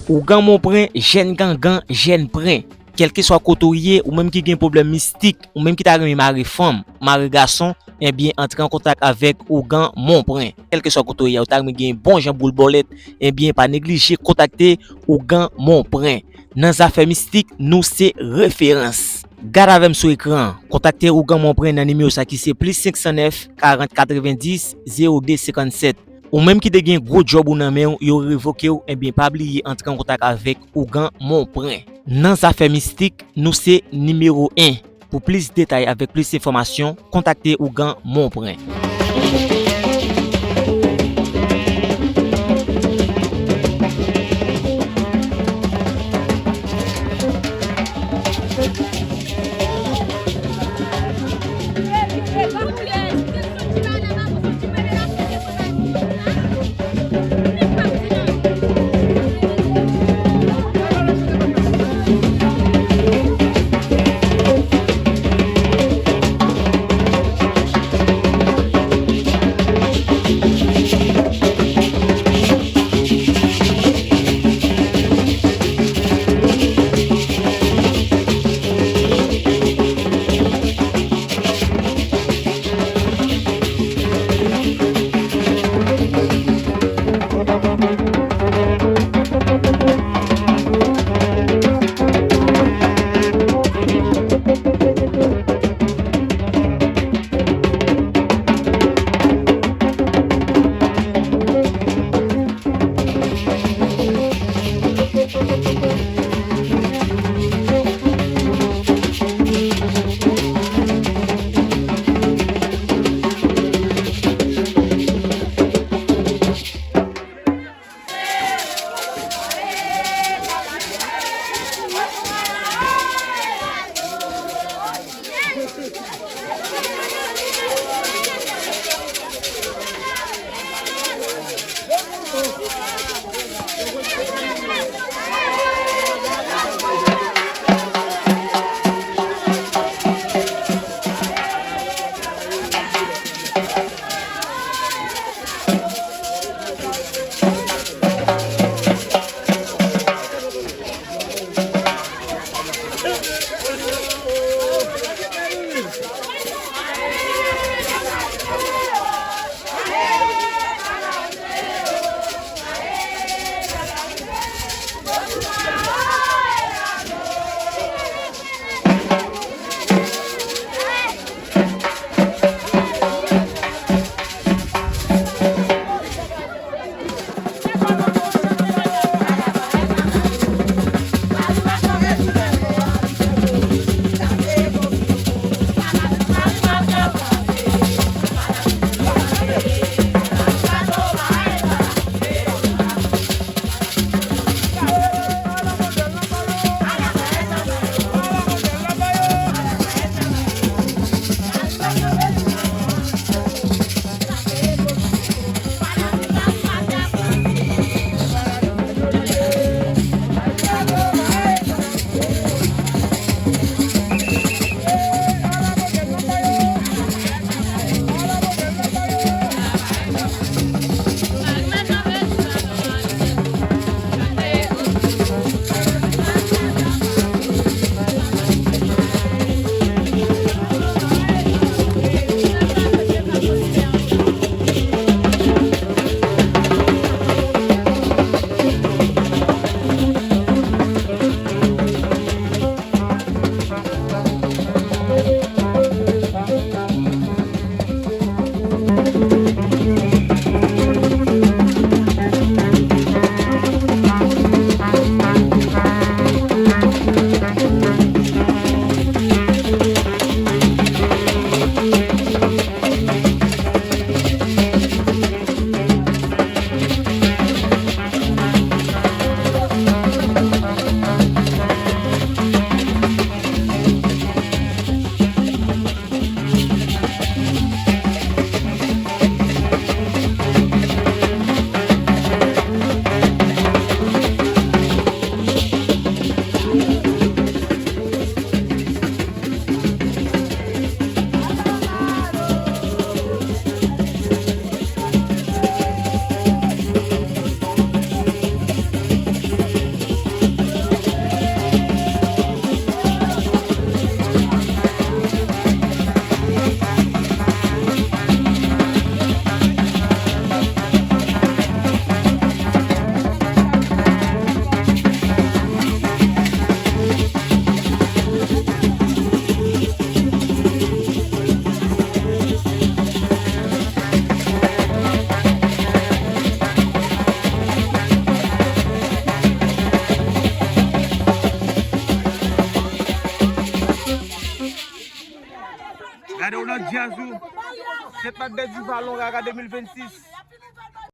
ou gan mon prin, jeune gangan, jeune prin. Quel que soit couturier ou même qui a un problème mystique ou même qui t'a remis mari femme, mari garçon, eh bien entrer en contact avec Ougan mon prin. Quel que soit couturier ou t'a remis un bon Jean boule bolette, eh bien pas négliger contacter Ougan mon prin. Dans affaires mystiques, nous c'est référence. Garde avec sur écran, contactez Ougan mon prin dans numéro ça qui c'est plus 509 40 90 02 57. Ou même qui te gen gros job ou nan men yo révoqué ou, eh bien pas oublier entrer en contact avec Ougan mon prin. Dans affaires mystiques, nous c'est numéro 1. Pour plus de détails avec plus d'informations, contactez Ougan mon prin. Diazou, c'est pas du Vallon Rara 2026.